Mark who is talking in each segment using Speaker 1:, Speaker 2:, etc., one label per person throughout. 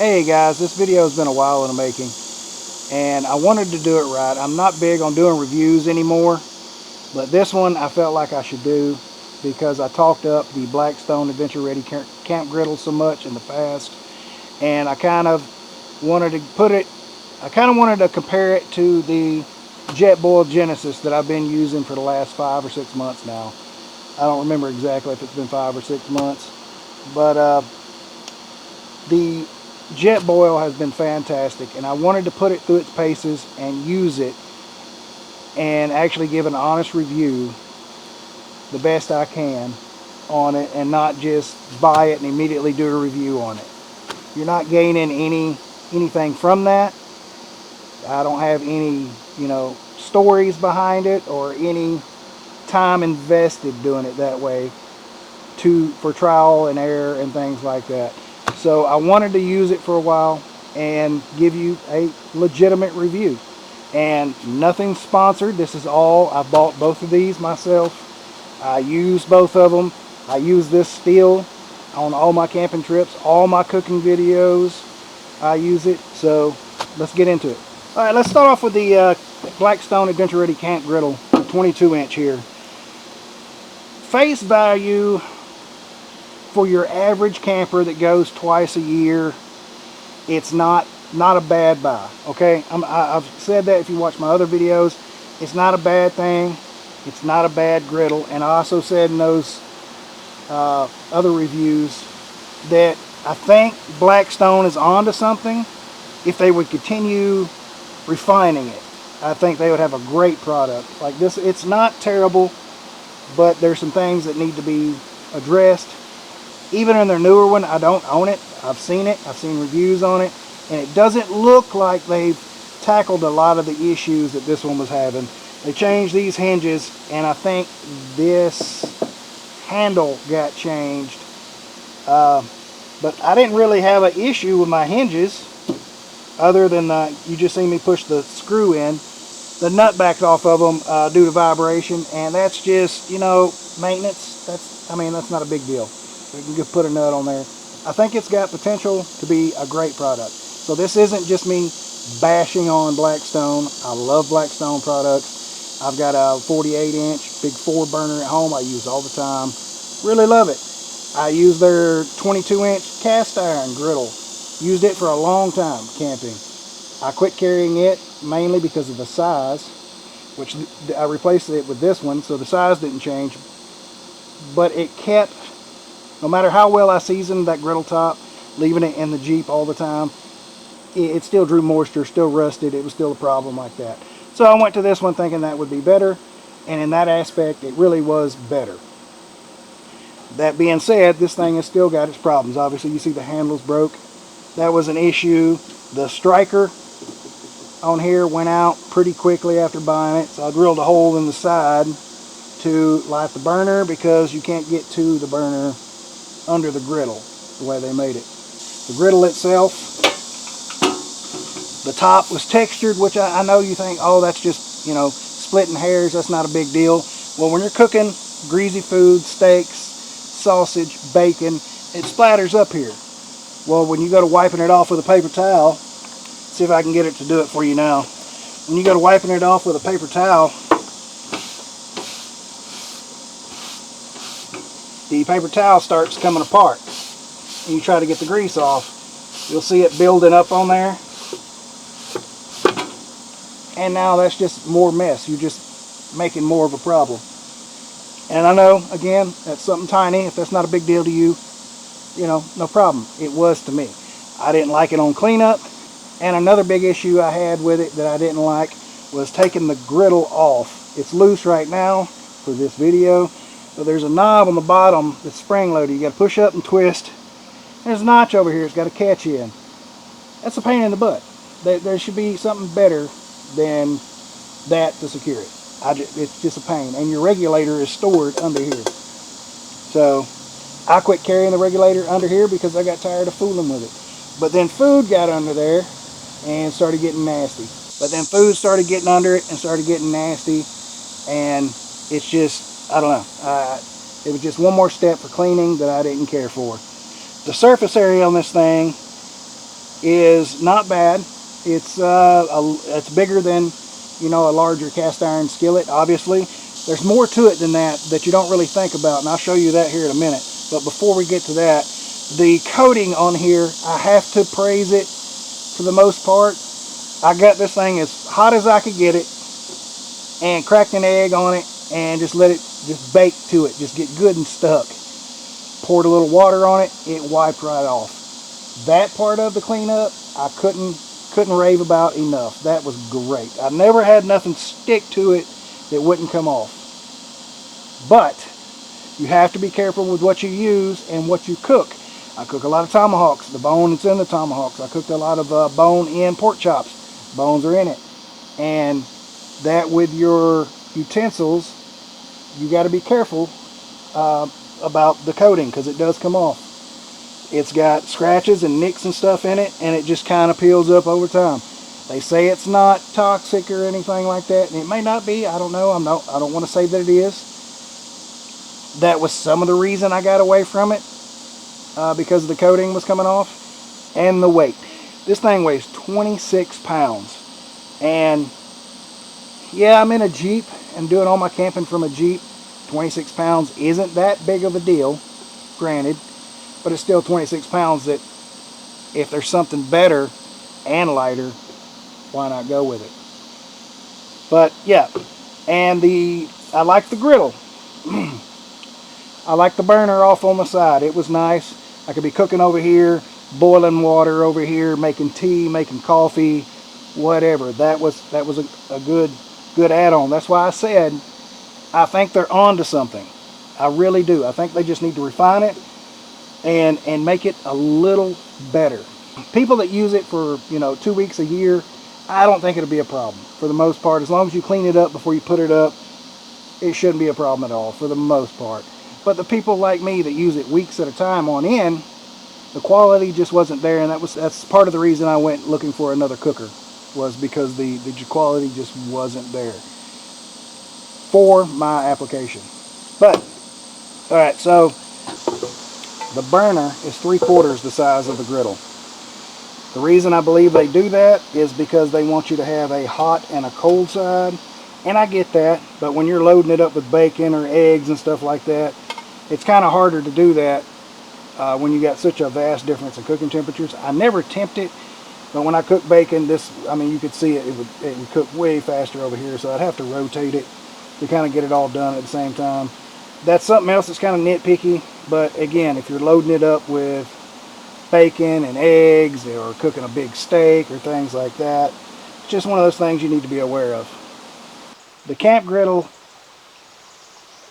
Speaker 1: Hey guys, this video has been a while in the making and I wanted to do it right. I'm not big on doing reviews anymore, but this one I felt like I should do because I talked up the Blackstone Adventure Ready Camp Griddle so much in the past, and I kind of wanted to compare it to the Jetboil Genesis that I've been using for the last 5 or 6 months now. I don't remember exactly if it's been 5 or 6 months, but the Jetboil has been fantastic, and I wanted to put it through its paces and use it and actually give an honest review the best I can on it, and not just buy it and immediately do a review on it. You're not gaining anything from that. I don't have any stories behind it or any time invested doing it that way for trial and error and things like that. So I wanted to use it for a while and give you a legitimate review. And nothing sponsored. This is all, I bought both of these myself. I use both of them. I use this still on all my camping trips, all my cooking videos. I use it. So let's get into it. All right, let's start off with the Blackstone Adventure Ready Camp Griddle, 22-inch here. Face value for your average camper that goes twice a year, it's not a bad buy. Okay, I've said that if you watch my other videos. It's not a bad thing. It's not a bad griddle. And I also said in those other reviews that I think Blackstone is onto something. If they would continue refining it, I think they would have a great product. Like this, it's not terrible, but there's some things that need to be addressed. Even in their newer one, I don't own it. I've seen it. I've seen reviews on it. And it doesn't look like they've tackled a lot of the issues that this one was having. They changed these hinges, and I think this handle got changed. But I didn't really have an issue with my hinges, other than you just seen me push the screw in. The nut backed off of them due to vibration, and that's just, maintenance. That's not a big deal. We can just put a nut on there. I think it's got potential to be a great product. So this isn't just me bashing on Blackstone. I love Blackstone products. I've got a 48-inch big 4-burner at home I use all the time. Really love it. I use their 22-inch cast iron griddle. Used it for a long time camping. I quit carrying it mainly because of the size, which I replaced it with this one, so the size didn't change. But it kept, no matter how well I seasoned that griddle top, leaving it in the Jeep all the time, it still drew moisture, still rusted. It was still a problem like that. So I went to this one thinking that would be better, and in that aspect, it really was better. That being said, this thing has still got its problems. Obviously, you see the handles broke. That was an issue. The striker on here went out pretty quickly after buying it, so I drilled a hole in the side to light the burner because you can't get to the burner under the griddle the way they made it. The griddle itself, the top was textured, which I know you think, oh, that's just, splitting hairs, that's not a big deal. Well, when you're cooking greasy food, steaks, sausage, bacon, it splatters up here. Well, when you go to wiping it off with a paper towel, see if I can get it to do it for you now. When you go to wiping it off with a paper towel, the paper towel starts coming apart. And you try to get the grease off, you'll see it building up on there. And now that's just more mess. You're just making more of a problem. And I know, again, that's something tiny. If that's not a big deal to you, no problem. It was to me. I didn't like it on cleanup. And another big issue I had with it that I didn't like was taking the griddle off. It's loose right now for this video, but there's a knob on the bottom that's spring loaded. You got to push up and twist. There's a notch over here it's got to catch in. That's a pain in the butt. There should be something better than that to secure it. It's just a pain. And your regulator is stored under here. So I quit carrying the regulator under here because I got tired of fooling with it. But then food got under there and started getting nasty. But then food started getting under it and started getting nasty. And it's just, I don't know. It was just one more step for cleaning that I didn't care for. The surface area on this thing is not bad. It's bigger than, you know, a larger cast iron skillet. Obviously, there's more to it than that you don't really think about, and I'll show you that here in a minute. But before we get to that, the coating on here, I have to praise it for the most part. I got this thing as hot as I could get it, and cracked an egg on it, and just let it just bake to it, just get good and stuck. Poured a little water on it, it wiped right off. That part of the cleanup, I couldn't rave about enough. That was great. I never had nothing stick to it that wouldn't come off. But you have to be careful with what you use and what you cook. I cook a lot of tomahawks. The bone is in the tomahawks. I cooked a lot of bone-in pork chops. Bones are in it. And that with your utensils, you got to be careful about the coating, because it does come off. It's got scratches and nicks and stuff in it, and it just kind of peels up over time. They say it's not toxic or anything like that, and it may not be. I don't know. I don't want to say that it is. That was some of the reason I got away from it, because the coating was coming off, and the weight. This thing weighs 26 pounds, and yeah, I'm in a Jeep and doing all my camping from a Jeep. 26 pounds isn't that big of a deal, granted, but it's still 26 pounds that if there's something better and lighter, why not go with it? But yeah, and I like the griddle. I like the burner off on the side. It was nice. I could be cooking over here, boiling water over here, making tea, making coffee, whatever. That was a good add-on. That's why I said I think they're on to something. I really do. I think they just need to refine it and make it a little better. People that use it for, you know, 2 weeks a year, I don't think it'll be a problem for the most part. As long as you clean it up before you put it up, it shouldn't be a problem at all for the most part. But the people like me that use it weeks at a time on end, the quality just wasn't there, and that's part of the reason I went looking for another cooker, was because the quality just wasn't there for my application. But all right, so the burner is 3/4 the size of the griddle. The reason I believe they do that is because they want you to have a hot and a cold side, and I get that, but when you're loading it up with bacon or eggs and stuff like that, it's kind of harder to do that when you got such a vast difference in cooking temperatures. I never tempt it, but when I cook bacon, you could see it would cook way faster over here, so I'd have to rotate it to kind of get it all done at the same time. That's something else that's kind of nitpicky, but again, if you're loading it up with bacon and eggs or cooking a big steak or things like that, it's just one of those things you need to be aware of. The camp griddle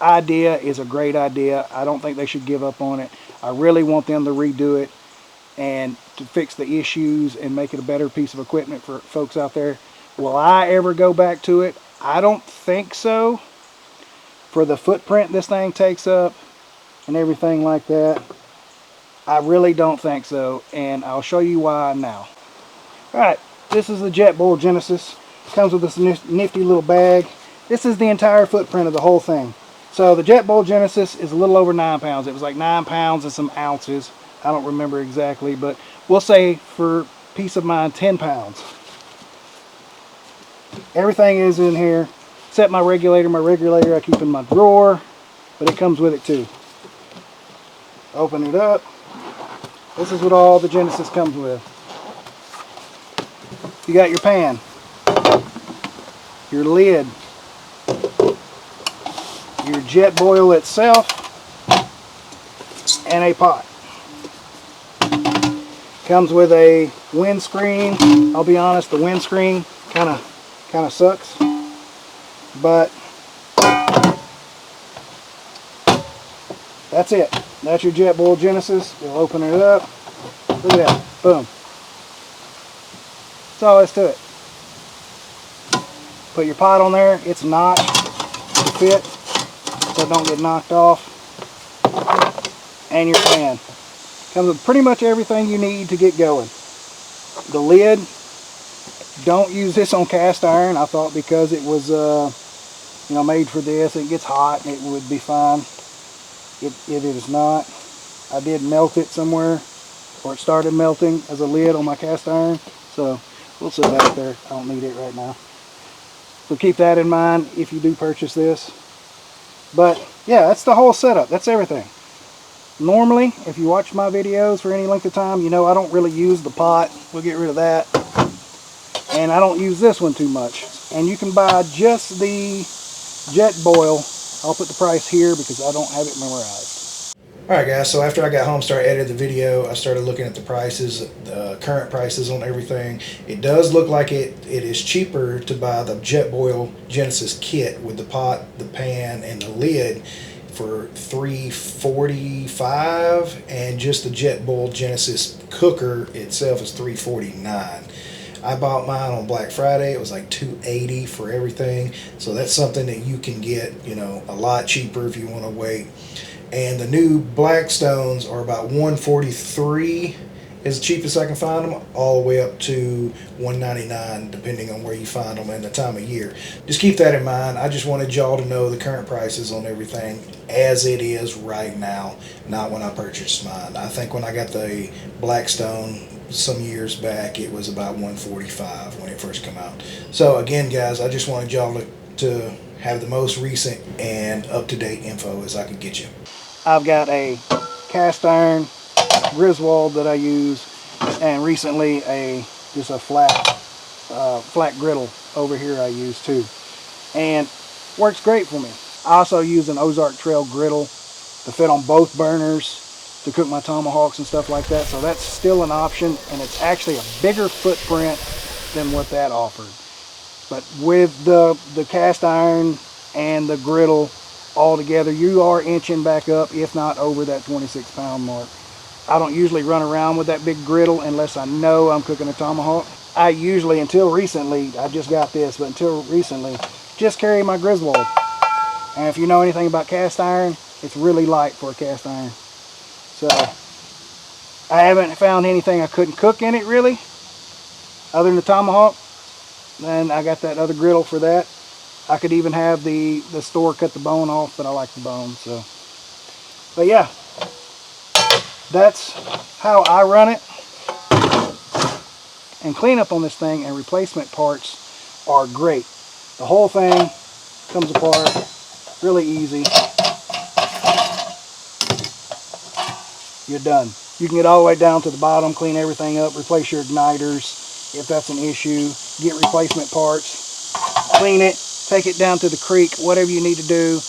Speaker 1: idea is a great idea. I don't think they should give up on it. I really want them to redo it and to fix the issues and make it a better piece of equipment for folks out there. Will I ever go back to it? I don't think so. For the footprint this thing takes up and everything like that, I really don't think so, and I'll show you why now. Alright, this is the Jetboil Genesis. It comes with this nifty little bag. This is the entire footprint of the whole thing. So the Jetboil Genesis is a little over 9 pounds. It was like 9 pounds and some ounces. I don't remember exactly, but we'll say for peace of mind 10 pounds. Everything is in here except my regulator. My regulator I keep in my drawer, but it comes with it too. Open it up. This is what all the Genesis comes with. You got your pan, your lid, your Jetboil itself, and a pot. Comes with a windscreen. I'll be honest, the windscreen kind of sucks, but that's it. That's your Jetboil Genesis. You'll open it up. Look at that. Boom. That's all there is to it. Put your pot on there. It's notched to fit so it don't get knocked off. And your pan. Comes with pretty much everything you need to get going. The lid, don't use this on cast iron. I thought because it was made for this, it gets hot and it would be fine. It is not. I did melt it somewhere or it started melting as a lid on my cast iron. So we'll sit back there. I don't need it right now. So keep that in mind if you do purchase this. But yeah, that's the whole setup. That's everything. Normally, if you watch my videos for any length of time, you know I don't really use the pot. We'll get rid of that. And I don't use this one too much. And you can buy just the Jetboil. I'll put the price here because I don't have it memorized. Alright guys, so after I got home, started editing the video, I started looking at the prices, the current prices on everything. It does look like it is cheaper to buy the Jetboil Genesis kit with the pot, the pan, and the lid for $345, and just the Jetboil Genesis cooker itself is $349. I bought mine on Black Friday. It was like $280 for everything. So that's something that you can get, you know, a lot cheaper if you want to wait. And the new Blackstones are about $143 is the cheapest I can find them, all the way up to $199 depending on where you find them and the time of year. Just keep that in mind. I just wanted y'all to know the current prices on everything as it is right now, not when I purchased mine. I think when I got the Blackstone some years back, it was about $145 when it first came out. So again guys, I just wanted y'all to have the most recent and up-to-date info as I could get you. I've got a cast iron Griswold that I use, and recently just a flat griddle over here I use too, and works great for me. I also use an Ozark Trail griddle to fit on both burners to cook my tomahawks and stuff like that, so that's still an option, and it's actually a bigger footprint than what that offered. But with the cast iron and the griddle all together, you are inching back up, if not over that 26-pound mark. I don't usually run around with that big griddle unless I know I'm cooking a tomahawk. I usually, until recently, I just got this, but until recently, just carry my Griswold. And if you know anything about cast iron, it's really light for a cast iron. So I haven't found anything I couldn't cook in it really, other than the tomahawk. And I got that other griddle for that. I could even have the store cut the bone off, but I like the bone. So, but yeah, that's how I run it. And cleanup on this thing and replacement parts are great. The whole thing comes apart really easy. You're done. You can get all the way down to the bottom, clean everything up, replace your igniters if that's an issue, get replacement parts, clean it, take it down to the creek, whatever you need to do,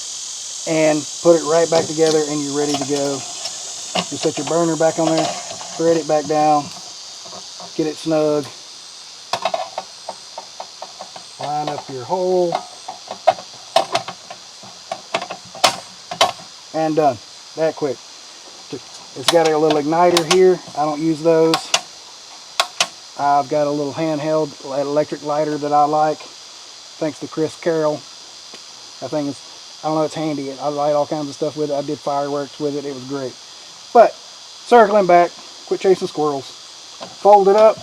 Speaker 1: and put it right back together and you're ready to go. You set your burner back on there, thread it back down, get it snug, line up your hole, and done. That quick. It's got a little igniter here. I don't use those. I've got a little handheld electric lighter that I like, thanks to Chris Carroll. That thing is, I don't know, it's handy. I light all kinds of stuff with it. I did fireworks with it. It was great. But circling back, quit chasing squirrels. Fold it up.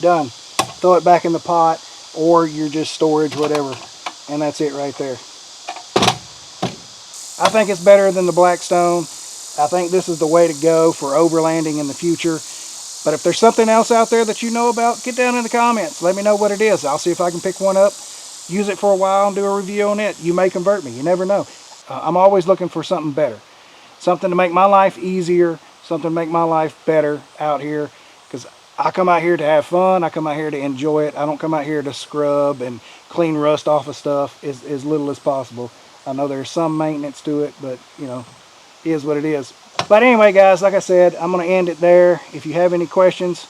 Speaker 1: Done. Throw it back in the pot or your just storage, whatever. And that's it right there. I think it's better than the Blackstone. I think this is the way to go for overlanding in the future. But if there's something else out there that you know about, get down in the comments. Let me know what it is. I'll see if I can pick one up, use it for a while, and do a review on it. You may convert me. You never know. I'm always looking for something better. Something to make my life easier. Something to make my life better out here. Because I come out here to have fun. I come out here to enjoy it. I don't come out here to scrub and clean rust off of stuff as little as possible. I know there's some maintenance to it, but, you know, it is what it is. But anyway, guys, like I said, I'm going to end it there. If you have any questions,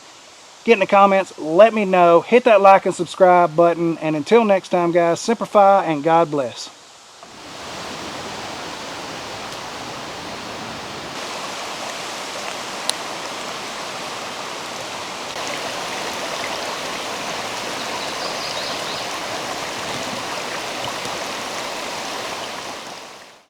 Speaker 1: get in the comments. Let me know. Hit that like and subscribe button. And until next time, guys, simplify and God bless.